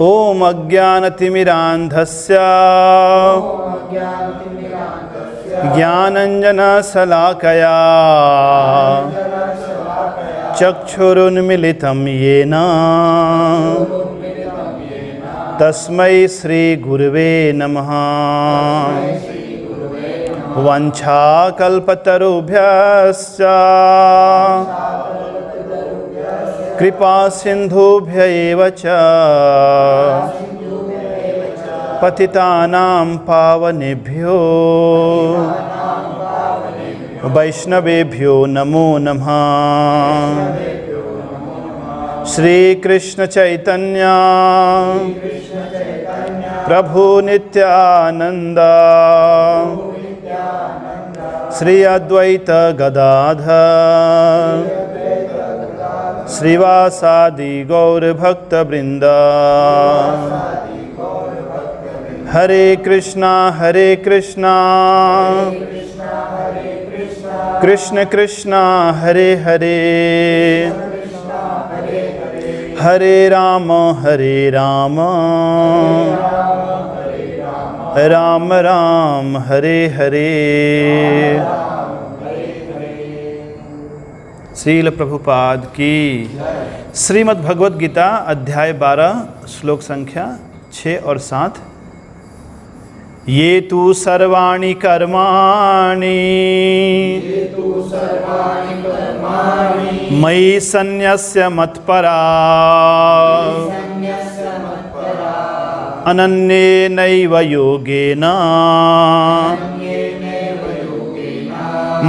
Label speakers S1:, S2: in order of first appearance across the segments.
S1: ओम अज्ञानतिमिरान्धस्य ज्ञानञ्जनशलाकया चक्षुरुन्मिलितं येन तस्मै श्रीगुरुवे नमः। वंशाकल्पतरुभ्यश्च कृपासिन्धुभ्य एव च पतितानां पावनेभ्यो वैष्णवेभ्यो नमो नमः। श्री कृष्ण चैतन्य प्रभु नित्यानंद श्री अद्वैत गदाधर श्रीवासादि गौर भक्त वृंद। हरे कृष्णा कृष्ण कृष्णा हरे हरे, हरे राम राम राम हरे हरे। श्रील प्रभुपाद की। श्रीमद् भगवद गीता अध्याय 12 श्लोक संख्या 6 और 7। ये तु सर्वाणि कर्माणि मयि सन्न्यस्य मत्परा अनन्येनैव योगेन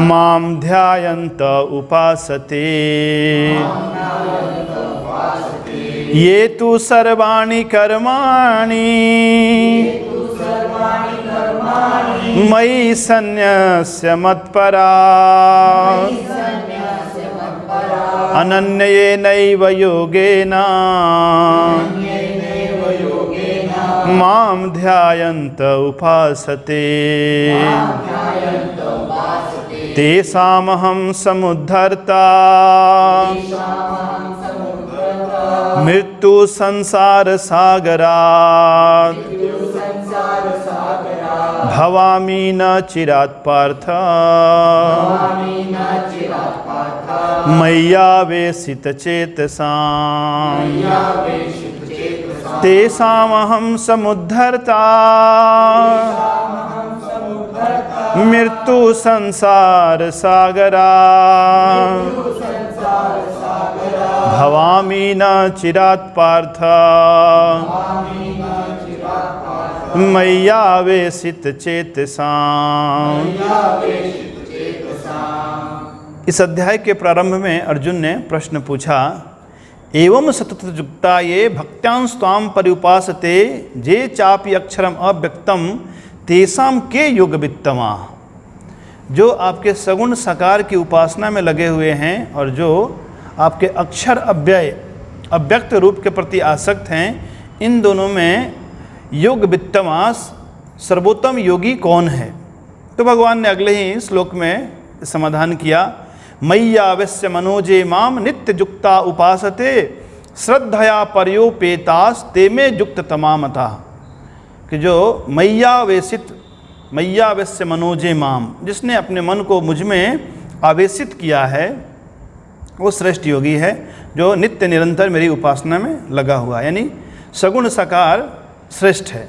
S1: मां ध्यायन्त उपासते। ये तु सर्वाणि कर्माणि मयि सन्न्यस्य मत्परा अनन्येनैव योगेन मां ध्यायन्त उपासते। तेषामहं समुद्धर्ता मृत्यु संसार सागरात् भवामि न चिरात् पार्थ मय्यावेशितचेतसाम्। तेषामहं समुद्धर्ता मृत्यु संसार सागरात् भवामि न चिरात् पार्थ मय्यावेशितचेतसाम्। इस अध्याय के प्रारंभ में अर्जुन ने प्रश्न पूछा, एवं सततयुक्ता ये भक्त्यांस्त्वां पर्युपासते जे चापि अक्षरम अव्यक्तम तेषां के योगवित्तमा। जो आपके सगुण साकार की उपासना में लगे हुए हैं और जो आपके अक्षर अव्यक्त रूप के प्रति आसक्त हैं, इन दोनों में योगवित्तमा सर्वोत्तम योगी कौन है। तो भगवान ने अगले ही श्लोक में समाधान किया, मय्यावेश्य मनोजे माम नित्ययुक्ता उपासते श्रद्धया पर्योपेतास ते में युक्त तमामता। कि जो मय्यावेश्य मनोजे माम, जिसने अपने मन को मुझ में आवेशित किया है, वो श्रेष्ठ योगी है जो नित्य निरंतर मेरी उपासना में लगा हुआ, यानी सगुण साकार श्रेष्ठ है।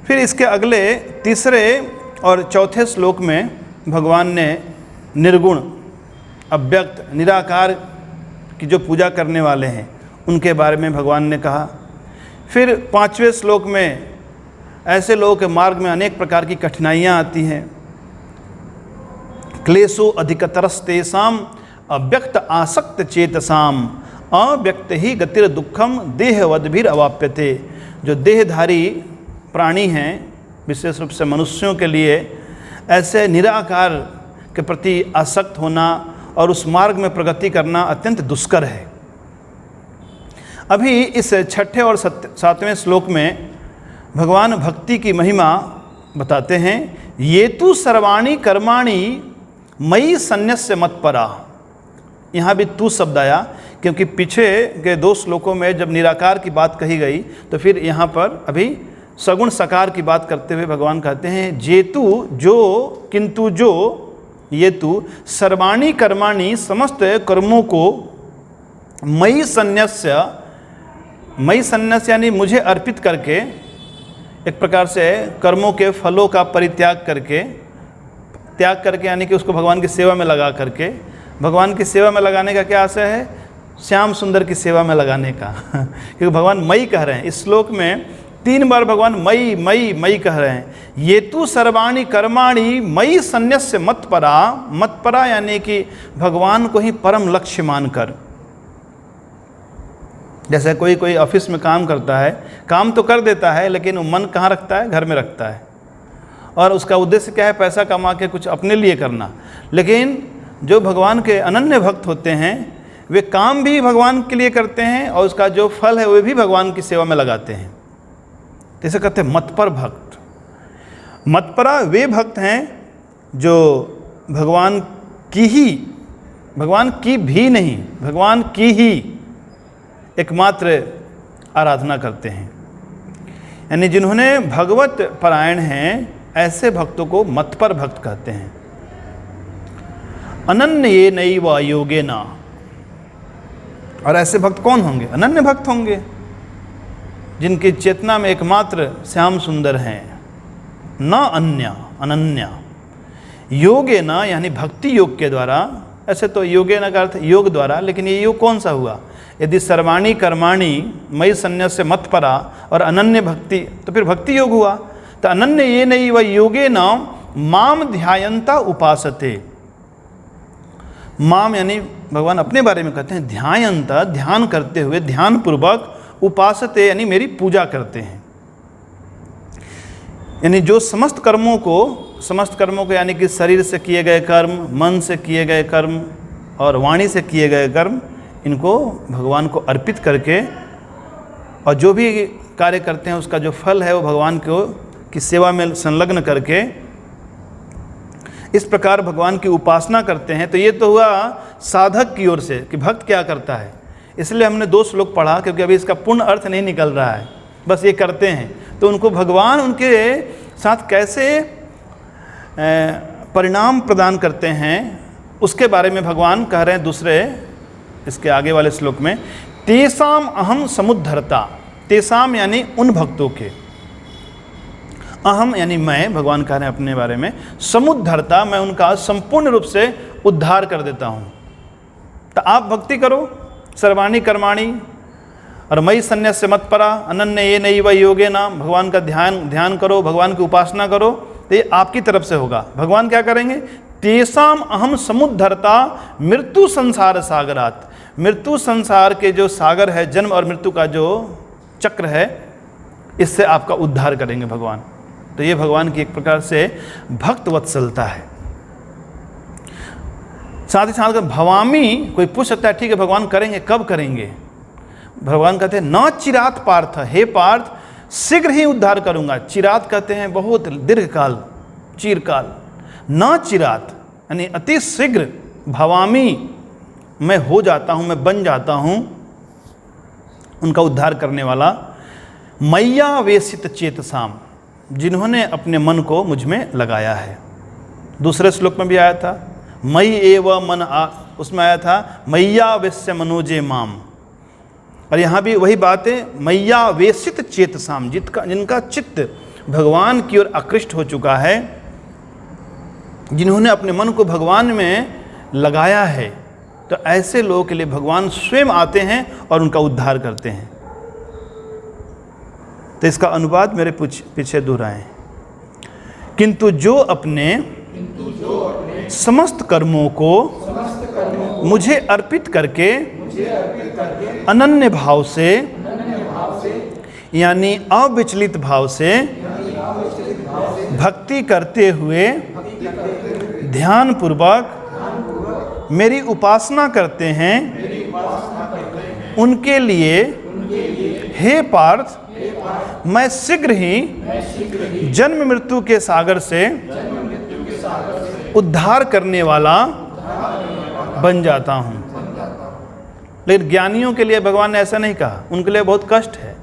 S1: फिर इसके अगले तीसरे और चौथे श्लोक में भगवान ने निर्गुण अव्यक्त निराकार की जो पूजा करने वाले हैं उनके बारे में भगवान ने कहा। फिर 5वें श्लोक में ऐसे लोगों के मार्ग में अनेक प्रकार की कठिनाइयाँ आती हैं। क्लेशो अधिकतरस्तेषां अव्यक्त आसक्त चेतसाम अव्यक्त ही गतिर दुखम देहवद्भिर अवाप्यते। जो देहधारी प्राणी हैं, विशेष रूप से मनुष्यों के लिए ऐसे निराकार के प्रति आसक्त होना और उस मार्ग में प्रगति करना अत्यंत दुष्कर है। अभी इस 6ठे और 7वें श्लोक में भगवान भक्ति की महिमा बताते हैं। ये तु सर्वाणि कर्माणि मयि सन्न्यस्य मत्परा। यहाँ भी तू शब्द आया क्योंकि पीछे के 2 श्लोकों में जब निराकार की बात कही गई तो फिर यहाँ पर अभी सगुण सकार की बात करते हुए भगवान कहते हैं जेतु जो किंतु जो ये तु सर्वाणी कर्माणि समस्त कर्मों को मयि संन्यस्य यानी मुझे अर्पित करके, एक प्रकार से कर्मों के फलों का परित्याग करके, त्याग करके यानी कि उसको भगवान की सेवा में लगा करके, भगवान की सेवा में लगाने का क्या आशय है? श्याम सुंदर की सेवा में लगाने का क्योंकि भगवान मई कह रहे हैं इस श्लोक में 3 बार भगवान मई मई मई कह रहे हैं। ये तु सर्वाणी कर्माणि मई संन्यस्य मत्परा यानी कि भगवान को ही परम लक्ष्य मानकर। जैसे कोई ऑफिस में काम करता है, काम तो कर देता है लेकिन वो मन कहाँ रखता है? घर में रखता है, और उसका उद्देश्य क्या है? पैसा कमा के कुछ अपने लिए करना। लेकिन जो भगवान के अनन्य भक्त होते हैं वे काम भी भगवान के लिए करते हैं और उसका जो फल है वे भी भगवान की सेवा में लगाते हैं। जैसे कहते हैं मतपर भक्त। मतपरा वे भक्त हैं जो भगवान की भी नहीं, भगवान की ही एकमात्र आराधना करते हैं। यानी जिन्होंने भगवत परायण हैं ऐसे भक्तों को मतपर भक्त कहते हैं। अनन्य ये नैव योगेन, और ऐसे भक्त कौन होंगे? अनन्य भक्त होंगे जिनकी चेतना में एकमात्र श्याम सुंदर हैं, न अन्य, अनन्य। योगेन यानी भक्ति योग के द्वारा, ऐसे तो योगेन का अर्थ योग द्वारा, लेकिन ये योग कौन सा हुआ? यदि सर्वाणी कर्माणि मयि संन्यस्य मत्परा और अनन्य भक्ति, तो फिर भक्ति योग हुआ। तो अनन्य ये नहीं वह योगे न माम ध्यायन्ता उपासते। माम यानी भगवान अपने बारे में कहते हैं ध्यायन्ता, ध्यान करते हुए, ध्यान पूर्वक, उपासते यानी मेरी पूजा करते हैं। यानी जो समस्त कर्मों को यानी कि शरीर से किए गए कर्म, मन से किए गए कर्म और वाणी से किए गए कर्म, इनको भगवान को अर्पित करके और जो भी कार्य करते हैं उसका जो फल है वो भगवान को की सेवा में संलग्न करके इस प्रकार भगवान की उपासना करते हैं। तो ये तो हुआ साधक की ओर से कि भक्त क्या करता है। इसलिए हमने 2 श्लोक पढ़ा क्योंकि अभी इसका पूर्ण अर्थ नहीं निकल रहा है, बस ये करते हैं। तो उनको भगवान उनके साथ कैसे परिणाम प्रदान करते हैं उसके बारे में भगवान कह रहे हैं दूसरे इसके आगे वाले श्लोक में। तेसाम अहम समुद्धरता, तेसाम यानी उन भक्तों के, अहम यानी मैं, भगवान कह रहे हैं अपने बारे में, समुद्धरता मैं उनका संपूर्ण रूप से उद्धार कर देता हूँ। तो आप भक्ति करो सर्वाणी कर्माणी और मयि संन्यस्य मत्परा अनन्य ये नैव योगेन, भगवान का ध्यान करो, भगवान की उपासना करो, तो ये आपकी तरफ से होगा। भगवान क्या करेंगे? तेसाम अहम समुद्धरता मृत्यु संसार सागरात, मृत्यु संसार के जो सागर है, जन्म और मृत्यु का जो चक्र है, इससे आपका उद्धार करेंगे भगवान। तो ये भगवान की एक प्रकार से भक्त वत्सलता है। साथ ही साथ भवामी, कोई पूछ सकता है ठीक है भगवान करेंगे, कब करेंगे? भगवान कहते हैं न चिरात पार्थ, हे पार्थ शीघ्र ही उद्धार करूंगा। चिरात कहते हैं बहुत दीर्घकाल, चिरकाल। न चिरात यानी अति शीघ्र, भवामी मैं हो जाता हूँ, मैं बन जाता हूँ उनका उद्धार करने वाला। मैया वेशित चेतसाम, जिन्होंने अपने मन को मुझ में लगाया है। दूसरे श्लोक में भी आया था मयि एव मन, उसमें आया था मैया वेश्य मनोजे माम, और यहाँ भी वही बात है मैया वेशित चेतसाम, जिनका चित्त भगवान की ओर आकृष्ट हो चुका है, जिन्होंने अपने मन को भगवान में लगाया है। तो ऐसे लोगों के लिए भगवान स्वयं आते हैं और उनका उद्धार करते हैं। तो इसका अनुवाद मेरे पीछे दोहराएं। किंतु जो अपने समस्त कर्मों को मुझे अर्पित करके अनन्य भाव से यानी अविचलित भाव से भक्ति करते हुए ध्यान पूर्वक मेरी उपासना करते हैं, उनके लिए हे पार्थ मैं शीघ्र ही जन्म मृत्यु के सागर से उद्धार करने वाला बन जाता हूँ। लेकिन ज्ञानियों के लिए भगवान ने ऐसा नहीं कहा, उनके लिए बहुत कष्ट है।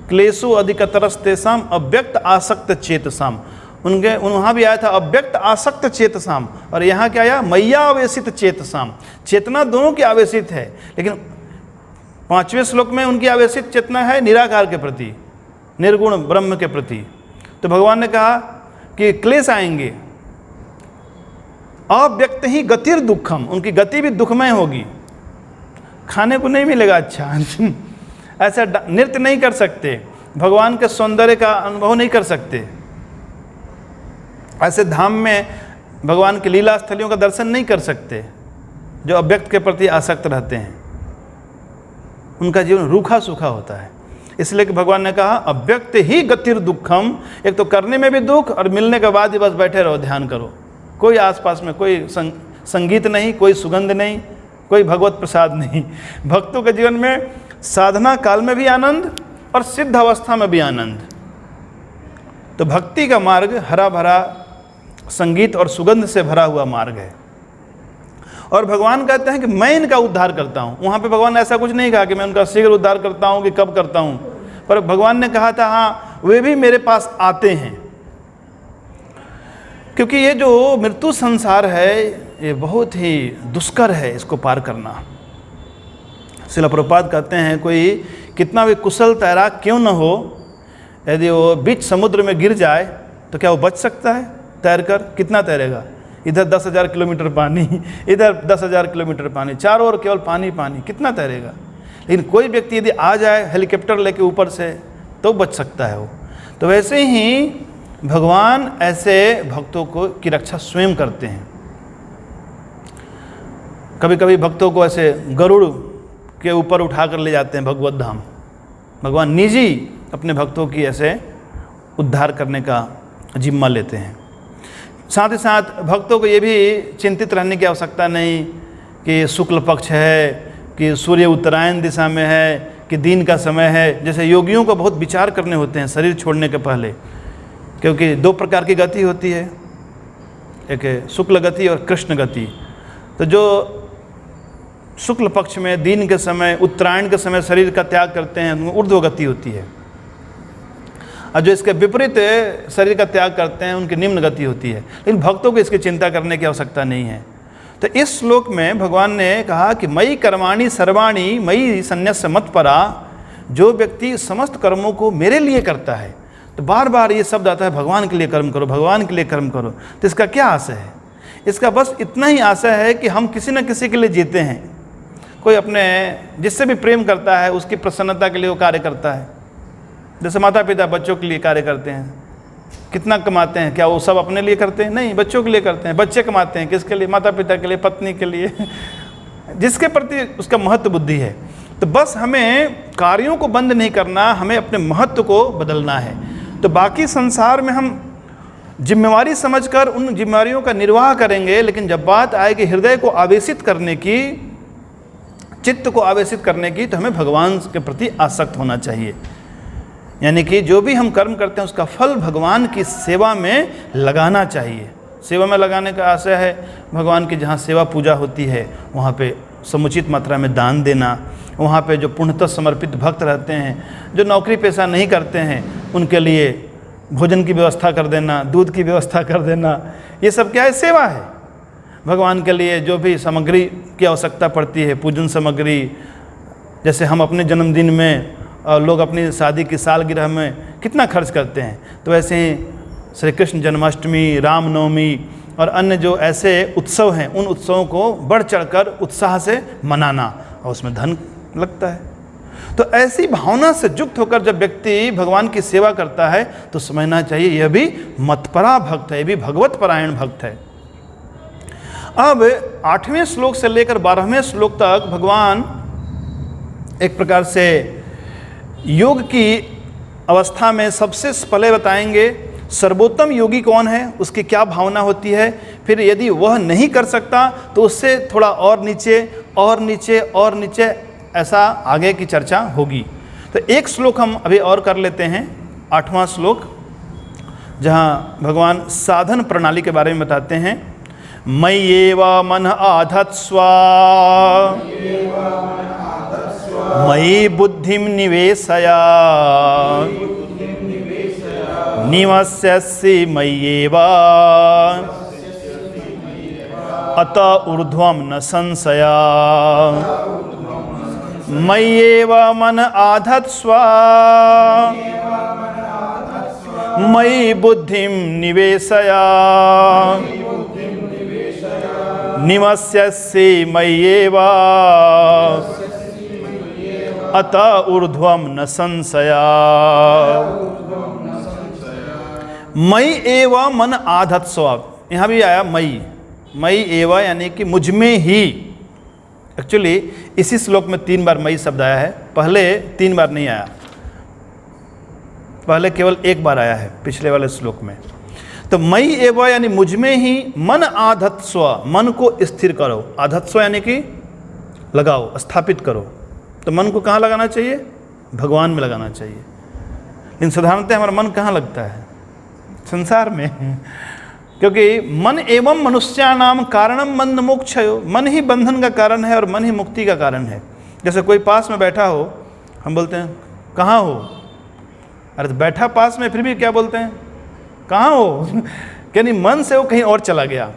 S1: क्लेशो अधिकतरस्तेषाम अव्यक्त आसक्त चेतसाम, उनके वहाँ भी आया था अव्यक्त आसक्त चेतसाम, और यहाँ क्या आया मैया आवेशित चेतसाम। चेतना दोनों की आवेशित है, लेकिन 5वें श्लोक में उनकी आवेशित चेतना है निराकार के प्रति, निर्गुण ब्रह्म के प्रति। तो भगवान ने कहा कि क्लेश आएंगे, अव्यक्त ही गतिर दुखम, उनकी गति भी दुखमय होगी, खाने को नहीं मिलेगा अच्छा, ऐसा नृत्य नहीं कर सकते, भगवान के सौंदर्य का अनुभव नहीं कर सकते, ऐसे धाम में भगवान की लीला स्थलियों का दर्शन नहीं कर सकते जो अव्यक्त के प्रति आसक्त रहते हैं। उनका जीवन रूखा सूखा होता है। इसलिए कि भगवान ने कहा अव्यक्त ही गतिर दुखम, एक तो करने में भी दुख और मिलने के बाद ही बस बैठे रहो, ध्यान करो, कोई आसपास में कोई संगीत नहीं, कोई सुगंध नहीं, कोई भगवत प्रसाद नहीं। भक्तों के जीवन में साधना काल में भी आनंद और सिद्ध अवस्था में भी आनंद। तो भक्ति का मार्ग हरा भरा संगीत और सुगंध से भरा हुआ मार्ग है। और भगवान कहते हैं कि मैं इनका उद्धार करता हूँ। वहाँ पे भगवान ने ऐसा कुछ नहीं कहा कि मैं उनका शीघ्र उद्धार करता हूँ कि कब करता हूँ, पर भगवान ने कहा था हाँ वे भी मेरे पास आते हैं, क्योंकि ये जो मृत्यु संसार है ये बहुत ही दुष्कर है, इसको पार करना। श्रील प्रभुपाद कहते हैं कोई कितना भी कुशल तैराक क्यों न हो, यदि वो बीच समुद्र में गिर जाए तो क्या वो बच सकता है तैरकर? कितना तैरेगा? इधर 10,000 किलोमीटर पानी, इधर 10,000 किलोमीटर पानी, चारों ओर केवल पानी पानी, कितना तैरेगा? लेकिन कोई व्यक्ति यदि आ जाए हेलीकॉप्टर लेके ऊपर से तो बच सकता है वो। तो वैसे ही भगवान ऐसे भक्तों को की रक्षा स्वयं करते हैं। कभी कभी भक्तों को ऐसे गरुड़ के ऊपर उठा कर ले जाते हैं भगवत धाम। भगवान निजी अपने भक्तों की ऐसे उद्धार करने का जिम्मा लेते हैं। साथ ही साथ भक्तों को ये भी चिंतित रहने की आवश्यकता नहीं कि शुक्ल पक्ष है, कि सूर्य उत्तरायण दिशा में है, कि दिन का समय है। जैसे योगियों को बहुत विचार करने होते हैं शरीर छोड़ने के पहले, क्योंकि 2 प्रकार की गति होती है, एक शुक्ल गति और कृष्ण गति। तो जो शुक्ल पक्ष में दिन के समय उत्तरायण के समय शरीर का त्याग करते हैं उनको ऊर्ध्व गति होती है, और जो इसके विपरीत शरीर का त्याग करते हैं उनकी निम्न गति होती है। लेकिन भक्तों को इसकी चिंता करने की आवश्यकता नहीं है। तो इस श्लोक में भगवान ने कहा कि मई कर्माणि सर्वाणि मई संन्यस्य मत्परा, जो व्यक्ति समस्त कर्मों को मेरे लिए करता है। तो बार बार ये शब्द आता है भगवान के लिए कर्म करो, भगवान के लिए कर्म करो। तो इसका क्या आशय है? इसका बस इतना ही आशय है कि हम किसी न किसी के लिए जीते हैं। कोई अपने जिससे भी प्रेम करता है उसकी प्रसन्नता के लिए वो कार्य करता है। जैसे माता पिता बच्चों के लिए कार्य करते हैं, कितना कमाते हैं? क्या वो सब अपने लिए करते हैं? नहीं, बच्चों के लिए करते हैं। बच्चे कमाते हैं किसके लिए? माता पिता के लिए, पत्नी के लिए, जिसके प्रति उसका महत्व बुद्धि है। तो बस हमें कार्यों को बंद नहीं करना, हमें अपने महत्व को बदलना है। तो बाकी संसार में हम जिम्मेवारी समझकर उन जिम्मेवारियों का निर्वाह करेंगे, लेकिन जब बात आए कि हृदय को आवेशित करने की, चित्त को आवेशित करने की, तो हमें भगवान के प्रति आसक्त होना चाहिए। यानी कि जो भी हम कर्म करते हैं उसका फल भगवान की सेवा में लगाना चाहिए। सेवा में लगाने का आशय है भगवान की जहाँ सेवा पूजा होती है वहाँ पे समुचित मात्रा में दान देना, वहाँ पे जो पूर्णतः समर्पित भक्त रहते हैं, जो नौकरी पेशा नहीं करते हैं, उनके लिए भोजन की व्यवस्था कर देना, दूध की व्यवस्था कर देना, ये सब क्या है? सेवा है। भगवान के लिए जो भी सामग्री की आवश्यकता पड़ती है, पूजन सामग्री, जैसे हम अपने जन्मदिन में और लोग अपनी शादी की सालगिरह में कितना खर्च करते हैं, तो वैसे ही श्री कृष्ण जन्माष्टमी, रामनवमी और अन्य जो ऐसे उत्सव हैं, उन उत्सवों को बढ़ चढ़कर उत्साह से मनाना, और उसमें धन लगता है। तो ऐसी भावना से युक्त होकर जब व्यक्ति भगवान की सेवा करता है तो समझना चाहिए यह भी मतपरा भक्त है, यह भी भगवत परायण भक्त है। अब 8वें श्लोक से लेकर 12वें श्लोक तक भगवान एक प्रकार से योग की अवस्था में सबसे पहले बताएंगे सर्वोत्तम योगी कौन है, उसकी क्या भावना होती है। फिर यदि वह नहीं कर सकता तो उससे थोड़ा और नीचे और नीचे और नीचे, ऐसा आगे की चर्चा होगी। तो एक श्लोक हम अभी और कर लेते हैं, 8वां श्लोक, जहाँ भगवान साधन प्रणाली के बारे में बताते हैं। मय्येव मन आधत्स्व मयि बुद्धिं निवेशय निवस्यसि मय्येव अत ऊर्ध्वं न संशय मय्येव मन आधत्स्व मयि बुद्धिं निवेशय निवस्यसि मय्येव अत ऊर्ध्वं न संशय। मयि एव मन आधत्स्व, यहाँ भी आया मयि, मयि एव यानी कि मुझ में ही। एक्चुअली इसी श्लोक में 3 बार मयि शब्द आया है, पहले 3 बार नहीं आया, पहले केवल 1 बार आया है पिछले वाले श्लोक में। तो मयि एव यानी मुझ में ही मन आधत्स्व, मन को स्थिर करो। आधत्स्व यानी कि लगाओ, स्थापित करो। तो मन को कहाँ लगाना चाहिए? भगवान में लगाना चाहिए। लेकिन साधारणतः हमारा मन कहाँ लगता है? संसार में। क्योंकि मन एवं मनुष्याणाम कारणम बंध मोक्षयो, मन ही बंधन का कारण है और मन ही मुक्ति का कारण है। जैसे कोई पास में बैठा हो, हम बोलते हैं कहाँ हो? अरे तो बैठा पास में, फिर भी क्या बोलते हैं? कहाँ हो? यानी मन से वो कहीं और चला गया।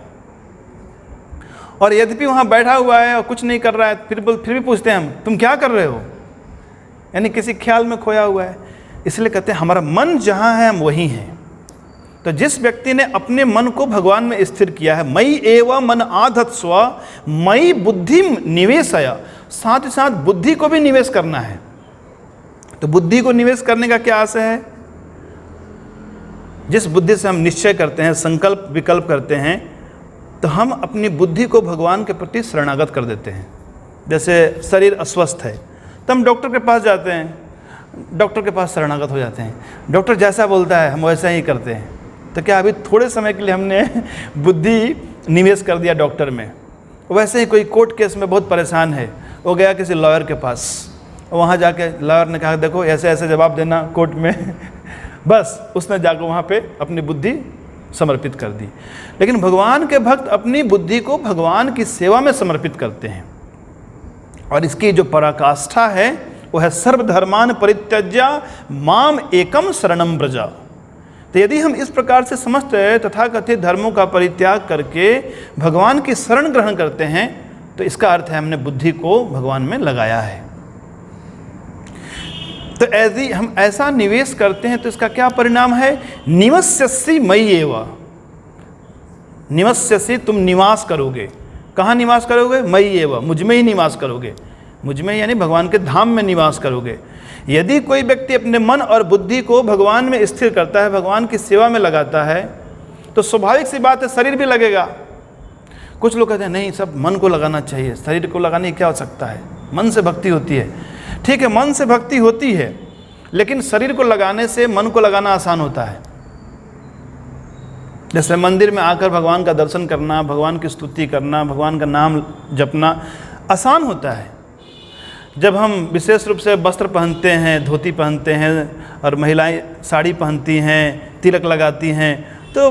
S1: और यद्यपि वहाँ बैठा हुआ है और कुछ नहीं कर रहा है, फिर भी पूछते हैं हम, तुम क्या कर रहे हो? यानी किसी ख्याल में खोया हुआ है। इसलिए कहते हैं हमारा मन जहाँ है हम वहीं हैं। तो जिस व्यक्ति ने अपने मन को भगवान में स्थिर किया है, मयि एव मन आधत्स्व मयि बुद्धिम निवेशय, साथ ही साथ बुद्धि को भी निवेश करना है। तो बुद्धि को निवेश करने का क्या आशय है? जिस बुद्धि से हम निश्चय करते हैं, संकल्प विकल्प करते हैं, तो हम अपनी बुद्धि को भगवान के प्रति शरणागत कर देते हैं। जैसे शरीर अस्वस्थ है तो हम डॉक्टर के पास जाते हैं, डॉक्टर के पास शरणागत हो जाते हैं। डॉक्टर जैसा बोलता है हम वैसा ही करते हैं। तो क्या अभी थोड़े समय के लिए हमने बुद्धि निवेश कर दिया डॉक्टर में? वैसे ही कोई कोर्ट केस में बहुत परेशान है, वो गया किसी लॉयर के पास, वहाँ जाके लॉयर ने कहा देखो ऐसे ऐसे जवाब देना कोर्ट में। बस उसने जाकर वहाँ पे अपनी बुद्धि समर्पित कर दी। लेकिन भगवान के भक्त अपनी बुद्धि को भगवान की सेवा में समर्पित करते हैं। और इसकी जो पराकाष्ठा है वो है सर्वधर्मान परित्यज्य माम एकम शरणम व्रज। तो यदि हम इस प्रकार से समस्त तथाकथित धर्मों का परित्याग करके भगवान की शरण ग्रहण करते हैं, तो इसका अर्थ है हमने बुद्धि को भगवान में लगाया है। तो यदि हम ऐसा निवेश करते हैं तो इसका क्या परिणाम है? निवस्यसि मयि एव, निवस्यसि तुम निवास करोगे। कहाँ निवास करोगे? मयि एव, मुझ में ही निवास करोगे। मुझ में यानी भगवान के धाम में निवास करोगे। यदि कोई व्यक्ति अपने मन और बुद्धि को भगवान में स्थिर करता है, भगवान की सेवा में लगाता है, तो स्वाभाविक सी बात है शरीर भी लगेगा। कुछ लोग कहते हैं नहीं, सब मन को लगाना चाहिए, शरीर को लगाने की क्या हो सकता है, मन से भक्ति होती है। ठीक है, मन से भक्ति होती है, लेकिन शरीर को लगाने से मन को लगाना आसान होता है। जैसे मंदिर में आकर भगवान का दर्शन करना, भगवान की स्तुति करना, भगवान का नाम जपना आसान होता है। जब हम विशेष रूप से वस्त्र पहनते हैं, धोती पहनते हैं और महिलाएं साड़ी पहनती हैं, तिलक लगाती हैं, तो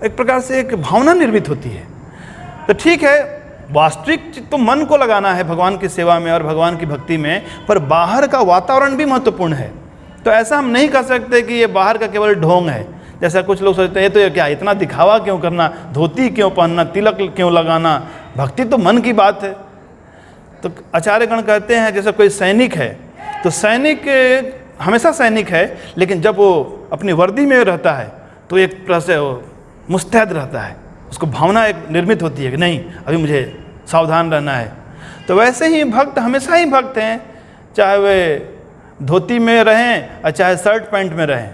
S1: एक प्रकार से एक भावना निर्मित होती है। तो ठीक है, वास्तविक तो मन को लगाना है भगवान की सेवा में और भगवान की भक्ति में, पर बाहर का वातावरण भी महत्वपूर्ण है। तो ऐसा हम नहीं कह सकते कि ये बाहर का केवल ढोंग है। जैसा कुछ लोग सोचते हैं ये तो क्या इतना दिखावा क्यों करना, धोती क्यों पहनना, तिलक क्यों लगाना, भक्ति तो मन की बात है। तो आचार्यगण कहते हैं जैसे कोई सैनिक है, तो सैनिक हमेशा सैनिक है, लेकिन जब वो अपनी वर्दी में रहता है तो एक तरह से वो मुस्तैद रहता है, उसको भावना एक निर्मित होती है कि नहीं अभी मुझे सावधान रहना है। तो वैसे ही भक्त हमेशा ही भक्त हैं, चाहे वे धोती में रहें और चाहे शर्ट पैंट में रहें।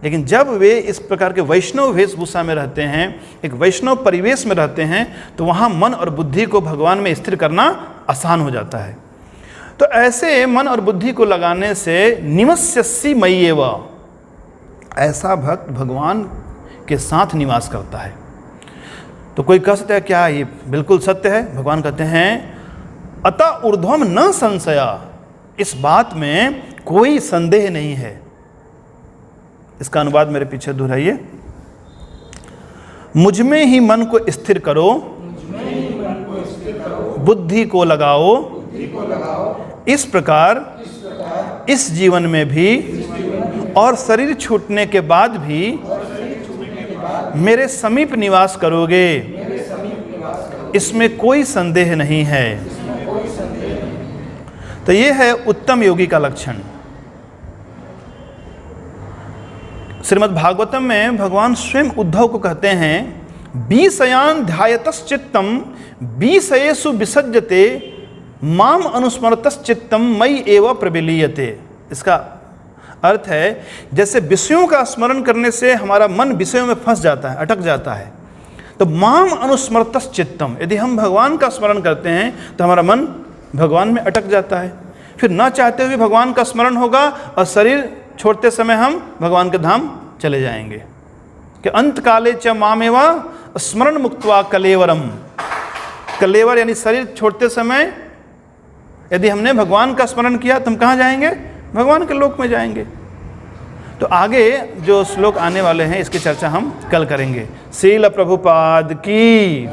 S1: लेकिन जब वे इस प्रकार के वैष्णव वेशभूषा में रहते हैं, एक वैष्णव परिवेश में रहते हैं, तो वहाँ मन और बुद्धि को भगवान में स्थिर करना आसान हो जाता है। तो ऐसे मन और बुद्धि को लगाने से निवस्यसि मयि एव, ऐसा भक्त भगवान के साथ निवास करता है। तो कोई कह सकता है क्या ये बिल्कुल सत्य है? भगवान कहते हैं अतः ऊर्ध्वम न संशया, इस बात में कोई संदेह नहीं है। इसका अनुवाद मेरे पीछे दोहराइए। मुझ में ही मन को स्थिर करो, बुद्धि को लगाओ, इस प्रकार इस जीवन में भी और शरीर छूटने के बाद भी मेरे समीप निवास करोगे, इसमें कोई संदेह नहीं है। तो ये है उत्तम योगी का लक्षण। श्रीमद् भागवतम में भगवान स्वयं उद्धव को कहते हैं, विषयान ध्यायतश्चित्तम विषयेषु विसज्जते माम अनुस्मरतश्चित्तम मयि एव प्रविलीयते। इसका अर्थ है जैसे विषयों का स्मरण करने से हमारा मन विषयों में फंस जाता है, अटक जाता है, तो माम अनुस्मरतश्चित्तम, यदि हम भगवान का स्मरण करते हैं तो हमारा मन भगवान में अटक जाता है, फिर ना चाहते हुए भगवान का स्मरण होगा और शरीर छोड़ते समय हम भगवान के धाम चले जाएंगे। कि अंत काले च मामेवा स्मरण मुक्त्वा कलेवरम, कलेवर यानी शरीर छोड़ते समय यदि हमने भगवान का स्मरण किया तो हम कहाँ जाएंगे? भगवान के लोक में जाएंगे। तो आगे जो श्लोक आने वाले हैं इसकी चर्चा हम कल करेंगे। श्रील प्रभुपाद की